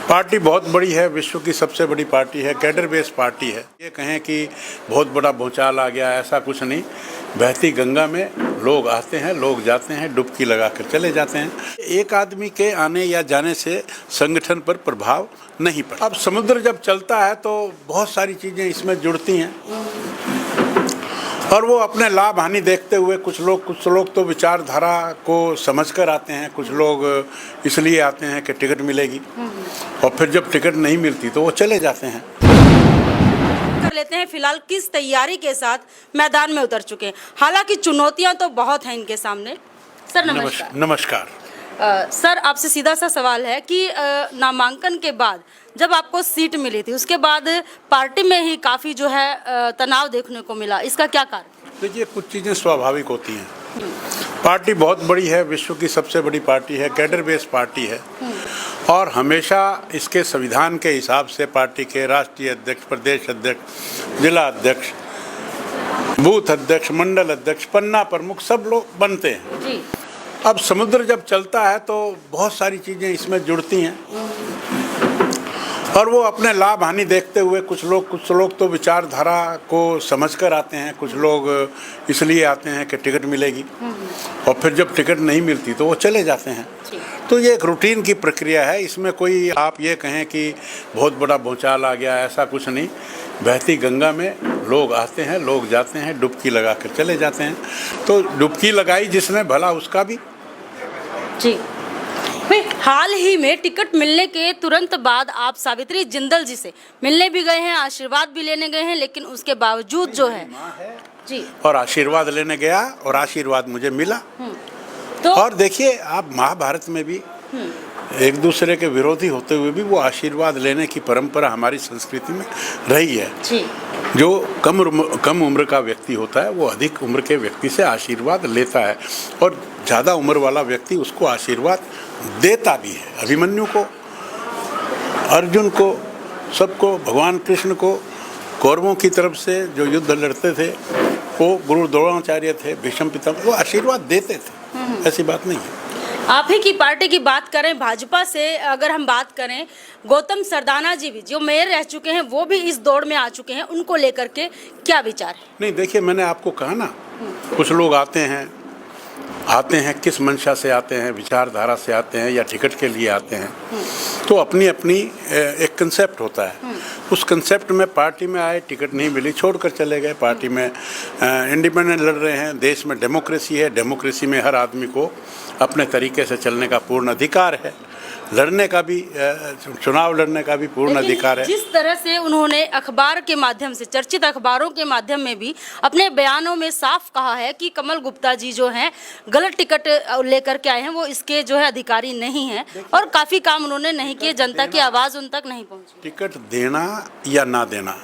Party बहुत बड़ी है, विश्व की सबसे बड़ी पार्टी है, कैडर बेस्ड पार्टी है। ये कहें कि बहुत बड़ा भूचाल आ गया, ऐसा कुछ नहीं। बहती गंगा में लोग आते हैं, लोग जाते हैं, डुबकी लगा कर चले जाते हैं। एक आदमी के आने या जाने से संगठन पर प्रभाव नहीं पड़ता। अब समुद्र जब चलता है तो बहुत सारी चीज़ें इसमें जुड़ती हैं और वो अपने लाभ हानि देखते हुए कुछ लोग तो विचारधारा को समझकर आते हैं, कुछ लोग इसलिए आते हैं कि टिकट मिलेगी और फिर जब टिकट नहीं मिलती तो वो चले जाते हैं। कर लेते हैं फिलहाल किस तैयारी के साथ मैदान में उतर चुके हैं। हालांकि चुनौतियां तो बहुत हैं इनके सामने। सर नमस्कार। नमस्कार। सर आपसे सीधा सा सवाल है कि नामांकन के बाद जब आपको सीट मिली थी उसके बाद पार्टी में ही काफ़ी जो है तनाव देखने को मिला, इसका क्या कारण? देखिए, कुछ चीज़ें स्वाभाविक होती हैं। पार्टी बहुत बड़ी है, विश्व की सबसे बड़ी पार्टी है, कैडर बेस्ड पार्टी है और हमेशा इसके संविधान के हिसाब से पार्टी के राष्ट्रीय अध्यक्ष, प्रदेश अध्यक्ष, जिला अध्यक्ष, बूथ अध्यक्ष, मंडल अध्यक्ष, पन्ना प्रमुख सब लोग बनते हैं जी। अब समुद्र जब चलता है तो बहुत सारी चीज़ें इसमें जुड़ती हैं और वो अपने लाभ हानि देखते हुए कुछ लोग तो विचारधारा को समझकर आते हैं, कुछ लोग इसलिए आते हैं कि टिकट मिलेगी और फिर जब टिकट नहीं मिलती तो वो चले जाते हैं। तो ये एक रूटीन की प्रक्रिया है, इसमें कोई आप ये कहें कि बहुत बड़ा भूचाल आ गया, ऐसा कुछ नहीं। बहती गंगा में लोग आते हैं, लोग जाते हैं, डुबकी लगा कर चले जाते हैं। तो डुबकी लगाई जिसने भला उसका भी जी। हाल ही में टिकट मिलने के तुरंत बाद आप सावित्री जिंदल जी से मिलने भी गए हैं, आशीर्वाद भी लेने गए हैं, लेकिन उसके बावजूद जो है जी और आशीर्वाद लेने गया और आशीर्वाद मुझे मिला। तो और देखिए, आप महाभारत में भी एक दूसरे के विरोधी होते हुए भी वो आशीर्वाद लेने की परंपरा हमारी संस्कृति में रही है जी। जो कम उम्र का व्यक्ति होता है वो अधिक उम्र के व्यक्ति से आशीर्वाद लेता है और ज़्यादा उम्र वाला व्यक्ति उसको आशीर्वाद देता भी है। अभिमन्यु को, अर्जुन को, सबको, भगवान कृष्ण को, कौरवों की तरफ से जो युद्ध लड़ते थे वो गुरु द्रोणाचार्य थे, भीष्म पितामह, वो आशीर्वाद देते थे, ऐसी बात नहीं है। आप ही की पार्टी की बात करें, भाजपा से अगर हम बात करें, गौतम सरदाना जी भी जो मेयर रह चुके हैं वो भी इस दौड़ में आ चुके हैं, उनको लेकर के क्या विचार है? नहीं, देखिए, मैंने आपको कहा ना, कुछ लोग आते हैं किस मंशा से आते हैं, विचारधारा से आते हैं या टिकट के लिए आते हैं, तो अपनी अपनी एक कंसेप्ट होता है। उस कंसेप्ट में पार्टी में आए, टिकट नहीं मिली, छोड़कर चले गए। पार्टी में इंडिपेंडेंट लड़ रहे हैं, देश में डेमोक्रेसी है, डेमोक्रेसी में हर आदमी को अपने तरीके से चलने का पूर्ण अधिकार है, लड़ने का भी, चुनाव लड़ने का भी पूर्ण अधिकार है। जिस तरह से उन्होंने अखबार के माध्यम से, चर्चित अखबारों के माध्यम में भी अपने बयानों में साफ कहा है कि कमल गुप्ता जी जो हैं गलत टिकट लेकर के आए हैं, वो इसके जो है अधिकारी नहीं हैं और काफ़ी काम उन्होंने नहीं किए, जनता की आवाज़ उन तक नहीं पहुँची। टिकट देना या ना देना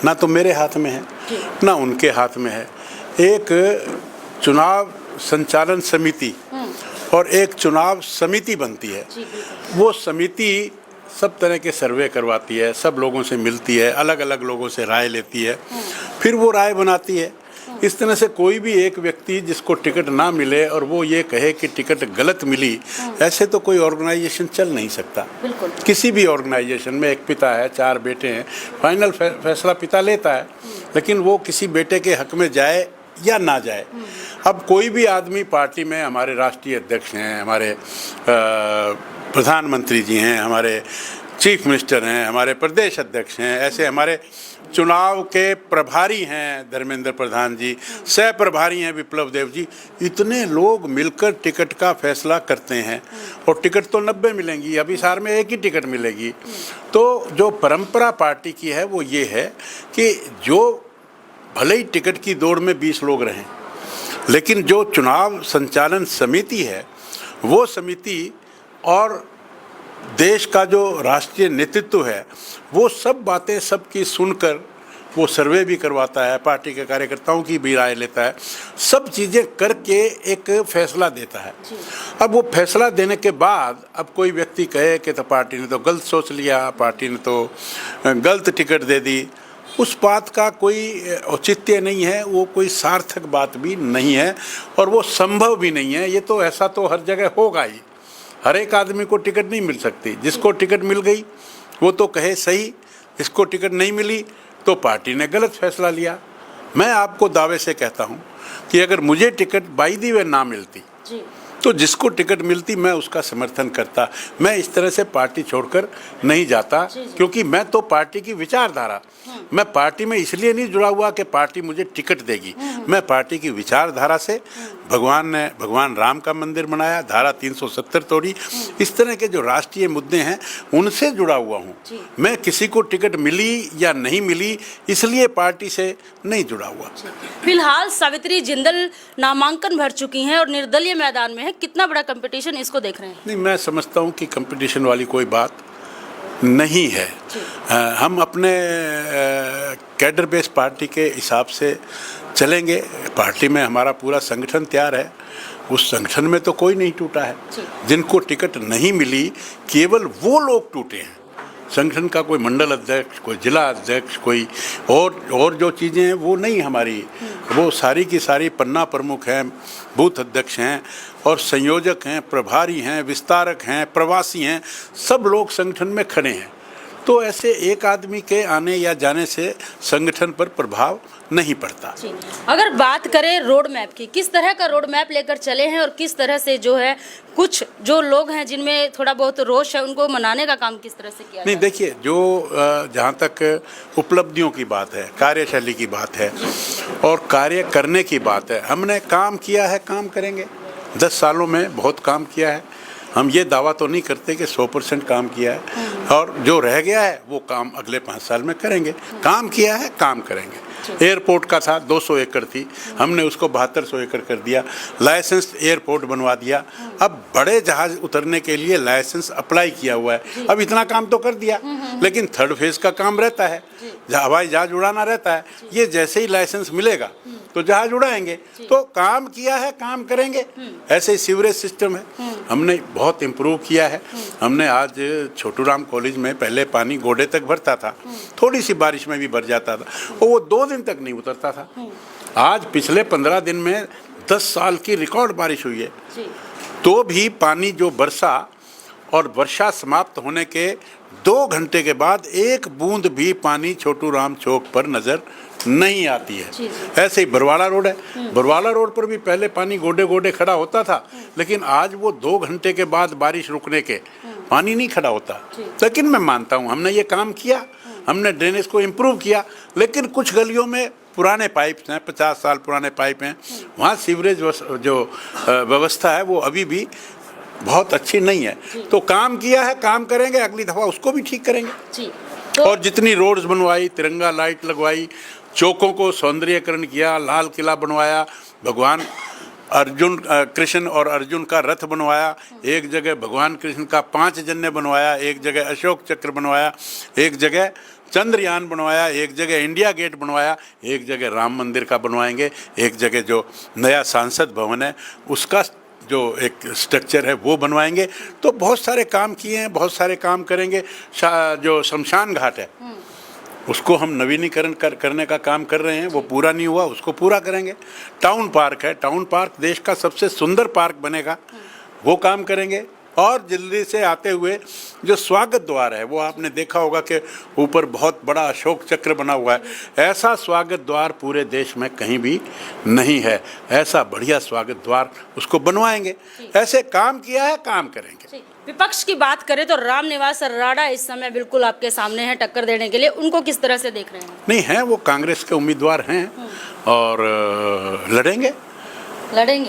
ना तो मेरे हाथ में है ना उनके हाथ में है। एक चुनाव संचालन समिति और एक चुनाव समिति बनती है। वो समिति सब तरह के सर्वे करवाती है, सब लोगों से मिलती है, अलग अलग लोगों से राय लेती है, फिर वो राय बनाती है। इस तरह से कोई भी एक व्यक्ति जिसको टिकट ना मिले और वो ये कहे कि टिकट गलत मिली, ऐसे तो कोई ऑर्गेनाइजेशन चल नहीं सकता। किसी भी ऑर्गेनाइजेशन में एक पिता है, 4 बेटे हैं, फाइनल फैसला पिता लेता है, लेकिन वो किसी बेटे के हक में जाए या ना जाए। अब कोई भी आदमी पार्टी में, हमारे राष्ट्रीय अध्यक्ष हैं, हमारे प्रधानमंत्री जी हैं, हमारे चीफ मिनिस्टर हैं, हमारे प्रदेश अध्यक्ष हैं, ऐसे हमारे चुनाव के प्रभारी हैं धर्मेंद्र प्रधान जी, सह प्रभारी हैं विप्लव देव जी, इतने लोग मिलकर टिकट का फैसला करते हैं और टिकट तो 90 मिलेंगी, अभी सार में एक ही टिकट मिलेगी। तो जो परंपरा पार्टी की है वो ये है कि जो भले ही टिकट की दौड़ में 20 लोग रहें, लेकिन जो चुनाव संचालन समिति है वो समिति और देश का जो राष्ट्रीय नेतृत्व है वो सब बातें सबकी सुनकर वो सर्वे भी करवाता है, पार्टी के कार्यकर्ताओं की भी राय लेता है, सब चीज़ें करके एक फैसला देता है। अब वो फैसला देने के बाद अब कोई व्यक्ति कहे कि तो पार्टी ने तो गलत सोच लिया, पार्टी ने तो गलत टिकट दे दी, उस बात का कोई औचित्य नहीं है, वो कोई सार्थक बात भी नहीं है और वो संभव भी नहीं है। ये तो ऐसा तो हर जगह होगा ही, हर एक आदमी को टिकट नहीं मिल सकती। जिसको टिकट मिल गई वो तो कहे सही, इसको टिकट नहीं मिली तो पार्टी ने गलत फैसला लिया। मैं आपको दावे से कहता हूँ कि अगर मुझे टिकट बाई दी वे ना मिलती जी। तो जिसको टिकट मिलती मैं उसका समर्थन करता। मैं इस तरह से पार्टी छोड़कर नहीं जाता, क्योंकि मैं तो पार्टी की विचारधारा, मैं पार्टी में इसलिए नहीं जुड़ा हुआ कि पार्टी मुझे टिकट देगी। मैं पार्टी की विचारधारा से, भगवान ने भगवान राम का मंदिर बनाया, धारा 370 तोड़ी, इस तरह के जो राष्ट्रीय मुद्दे हैं उनसे जुड़ा हुआ हूँ। मैं किसी को टिकट मिली या नहीं मिली इसलिए पार्टी से नहीं जुड़ा हुआ। फिलहाल सावित्री जिंदल नामांकन भर चुकी हैं और निर्दलीय मैदान में है। कितना बड़ा कंपटीशन इसको देख रहे हैं? नहीं, मैं समझता हूँ कि कंपटीशन वाली कोई बात नहीं है। हम अपने कैडर बेस पार्टी के हिसाब से चलेंगे। पार्टी में हमारा पूरा संगठन तैयार है, उस संगठन में तो कोई नहीं टूटा है। जिनको टिकट नहीं मिली केवल वो लोग टूटे हैं। संगठन का कोई मंडल अध्यक्ष, कोई जिला अध्यक्ष, कोई और जो चीज़ें हैं वो नहीं हमारी, वो सारी की सारी पन्ना प्रमुख हैं, बूथ अध्यक्ष हैं और संयोजक हैं, प्रभारी हैं, विस्तारक हैं, प्रवासी हैं, सब लोग संगठन में खड़े हैं। तो ऐसे एक आदमी के आने या जाने से संगठन पर प्रभाव नहीं पड़ता। अगर बात करें रोड मैप की, किस तरह का रोड मैप लेकर चले हैं और किस तरह से जो है कुछ जो लोग हैं जिनमें थोड़ा बहुत रोष है उनको मनाने का काम किस तरह से किया? नहीं, देखिए, जो जहाँ तक उपलब्धियों की बात है, कार्यशैली की बात है और कार्य करने की बात है, हमने काम किया है, काम करेंगे। 10 सालों में बहुत काम किया है। हम ये दावा तो नहीं करते कि 100% काम किया है और जो रह गया है वो काम अगले 5 साल में करेंगे। काम किया है, काम करेंगे। एयरपोर्ट का था 200 एकड़ थी, हमने उसको 7200 एकड़ कर दिया। लाइसेंस एयरपोर्ट बनवा दिया। अब बड़े जहाज उतरने के लिए लाइसेंस अप्लाई किया हुआ है। अब इतना काम तो कर दिया, लेकिन 3rd फेज का काम रहता है, हवाई जहाज उड़ाना रहता है। ये जैसे ही लाइसेंस मिलेगा तो जहाज उड़ाएंगे। तो काम किया है, काम करेंगे। ऐसे ही सीवरेज सिस्टम है, हमने बहुत इम्प्रूव किया है। हमने आज छोटू राम कॉलेज में पहले पानी गोडे तक भरता था, थोड़ी सी बारिश में भी भर जाता था और वो 2 दिन तक नहीं उतरता था। आज पिछले 15 दिन में 10 साल की रिकॉर्ड बारिश हुई है, तो भी पानी जो बरसा और वर्षा समाप्त होने के 2 घंटे के बाद एक बूंद भी पानी छोटू राम चौक पर नजर नहीं आती है। ऐसे ही बरवाला रोड है, बरवाला रोड पर भी पहले पानी गोडे गोडे खड़ा होता था, लेकिन आज वो 2 घंटे के बाद बारिश रुकने के पानी नहीं खड़ा होता। लेकिन मैं मानता हूँ हमने ये काम किया, हमने ड्रेनेज को इम्प्रूव किया, लेकिन कुछ गलियों में पुराने पाइप्स हैं, 50 साल पुराने पाइप हैं, वहाँ सीवरेज जो व्यवस्था है वो अभी भी बहुत अच्छी नहीं है। तो काम किया है, काम करेंगे, अगली दफ़ा उसको भी ठीक करेंगे। और जितनी रोड्स बनवाई, तिरंगा लाइट लगवाई, चौकों को सौंदर्यकरण किया, लाल किला बनवाया, भगवान अर्जुन कृष्ण और अर्जुन का रथ बनवाया, एक जगह भगवान कृष्ण का 5 जन्य बनवाया, एक जगह अशोक चक्र बनवाया, एक जगह चंद्रयान बनवाया, एक जगह इंडिया गेट बनवाया, एक जगह राम मंदिर का बनवाएंगे, एक जगह जो नया सांसद भवन है उसका जो एक स्ट्रक्चर है वो बनवाएंगे। तो बहुत सारे काम किए हैं, बहुत सारे काम करेंगे। जो शमशान घाट है उसको हम नवीनीकरण करने का काम कर रहे हैं, वो पूरा नहीं हुआ, उसको पूरा करेंगे। टाउन पार्क है, टाउन पार्क देश का सबसे सुंदर पार्क बनेगा, वो काम करेंगे। और दिल्ली से आते हुए जो स्वागत द्वार है वो आपने देखा होगा कि ऊपर बहुत बड़ा अशोक चक्र बना हुआ है। ऐसा स्वागत द्वार पूरे देश में कहीं भी नहीं है। ऐसा बढ़िया स्वागत द्वार उसको बनवाएंगे। ऐसे काम किया है, काम करेंगे। विपक्ष की बात करें तो रामनिवास राणा इस समय बिल्कुल आपके सामने है टक्कर देने के लिए, उनको किस तरह से देख रहे हैं? नहीं है, वो कांग्रेस के उम्मीदवार हैं और लड़ेंगे।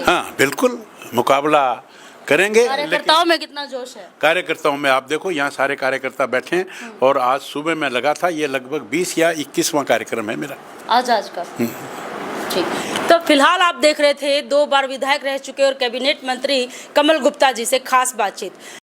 हाँ, बिल्कुल मुकाबला करेंगे। कार्यकर्ताओं में कितना जोश है? कार्यकर्ताओं में आप देखो, यहाँ सारे कार्यकर्ता बैठे हैं और आज सुबह मैं लगा था, ये लगभग 20 या 21वां कार्यक्रम है मेरा आज का। ठीक, तो फिलहाल आप देख रहे थे 2 बार विधायक रह चुके और कैबिनेट मंत्री कमल गुप्ता जी से खास बातचीत।